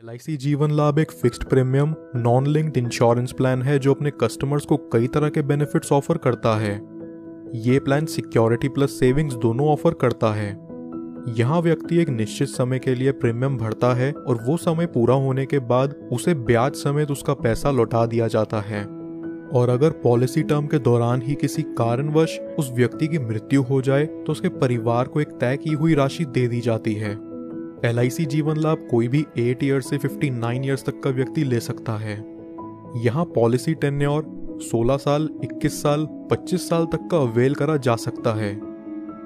LIC जीवन लाभ एक fixed premium non linked insurance plan है जो अपने कस्टमर्स को कई तरह के बेनिफिट्स ऑफर करता है। ये प्लान सिक्योरिटी प्लस सेविंग्स दोनों ऑफर करता है। यहाँ व्यक्ति एक निश्चित समय के लिए प्रीमियम भरता है और वो समय पूरा होने के बाद उसे ब्याज समेत उसका पैसा लौटा दिया जाता है। और अगर पॉलिसी टर्म के दौरान ही किसी कारणवश उस व्यक्ति की मृत्यु हो जाए तो उसके परिवार को एक तय की हुई राशि दे दी जाती है। LIC जीवन लाभ कोई भी 8 ईयर्स से 59 ईयर्स तक का व्यक्ति ले सकता है। यहाँ पॉलिसी टेन्योर 16 साल, 21 साल, 25 साल तक का अवेल करा जा सकता है।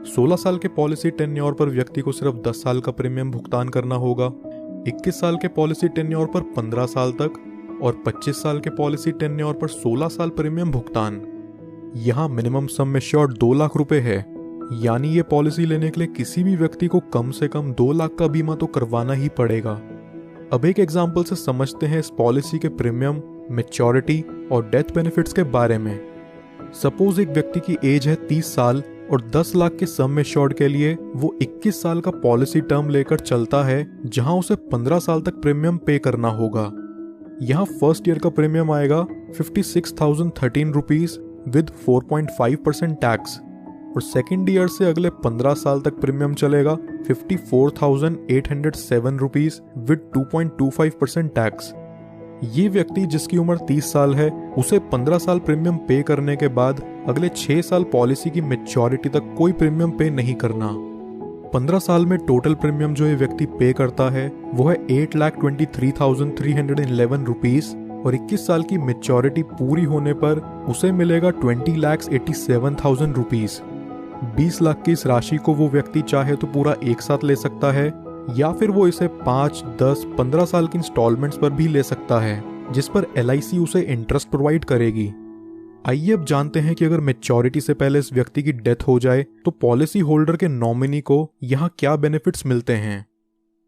16 साल के पॉलिसी टेन्योर पर व्यक्ति को सिर्फ 10 साल का प्रीमियम भुगतान करना होगा। 21 साल के पॉलिसी टेन्योर पर 15 साल तक और 25 साल के पॉलिसी टेन्योर पर 16 साल प्रीमियम भुगतान। यहाँ मिनिमम सम एश्योर्ड 2 लाख रुपए है, यानी ये पॉलिसी लेने के लिए किसी भी व्यक्ति को कम से कम 2 लाख का बीमा तो करवाना ही पड़ेगा। अब एक एग्जाम्पल से समझते हैं इस पॉलिसी के प्रीमियम, मैच्योरिटी और डेथ बेनिफिट्स के बारे में। सपोज एक व्यक्ति की एज है 30 साल और 10 लाख के सम एश्योर्ड के लिए वो 21 साल का पॉलिसी टर्म लेकर चलता है, जहां उसे 15 साल तक प्रीमियम पे करना होगा। यहाँ फर्स्ट ईयर का प्रीमियम आएगा 56,013 रुपीज विद 4.5% टैक्स और सेकेंड ईयर से अगले 15 साल तक प्रीमियम चलेगा 54,807 रुपीज विद 2.25% टैक्स। ये व्यक्ति जिसकी उम्र 30 साल है उसे 15 साल प्रीमियम पे करने के बाद अगले 6 साल पॉलिसी की मैच्योरिटी तक कोई प्रीमियम पे नहीं करना। 15 साल में टोटल प्रीमियम जो ये व्यक्ति पे करता है वो है 8,23,311 रुपीज और 21 साल की मैच्योरिटी पूरी होने पर उसे मिलेगा 20,87,000 रुपीज। 20 लाख की इस राशि को वो व्यक्ति चाहे तो पूरा एक साथ ले सकता है या फिर वो इसे 5, 10, 15 साल की इंस्टॉलमेंट्स पर भी ले सकता है, जिस पर LIC उसे इंटरेस्ट प्रोवाइड करेगी। आइए अब जानते हैं कि अगर मैच्योरिटी से पहले इस व्यक्ति की डेथ हो जाए तो पॉलिसी होल्डर के नॉमिनी को यहाँ क्या बेनिफिट्स मिलते हैं।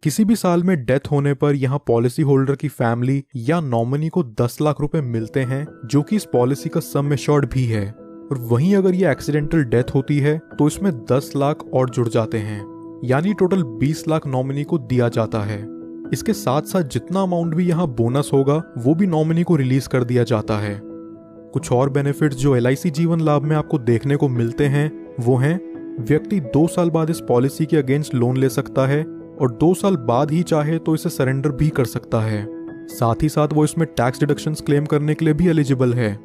किसी भी साल में डेथ होने पर यहाँ पॉलिसी होल्डर की फैमिली या नॉमिनी को 10 लाख रुपए मिलते हैं, जो कि इस पॉलिसी का सम एश्योर्ड भी है। और वहीं अगर ये एक्सीडेंटल डेथ होती है तो इसमें 10 लाख और जुड़ जाते हैं, यानी टोटल 20 लाख नॉमिनी को दिया जाता है। इसके साथ साथ जितना अमाउंट भी यहाँ बोनस होगा वो भी नॉमिनी को रिलीज कर दिया जाता है। कुछ और बेनिफिट्स जो LIC जीवन लाभ में आपको देखने को मिलते हैं वो हैं, व्यक्ति 2 साल बाद इस पॉलिसी के अगेंस्ट लोन ले सकता है और 2 साल बाद ही चाहे तो इसे सरेंडर भी कर सकता है। साथ ही साथ वो इसमें टैक्स डिडक्शंस क्लेम करने के लिए भी एलिजिबल है।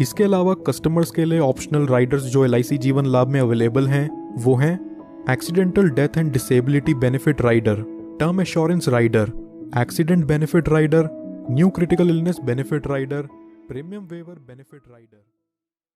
इसके अलावा कस्टमर्स के लिए ऑप्शनल राइडर्स जो LIC जीवन लाभ में अवेलेबल हैं वो हैं accidental death and disability benefit rider, term assurance rider, accident benefit rider, new critical illness benefit rider, premium waiver benefit rider.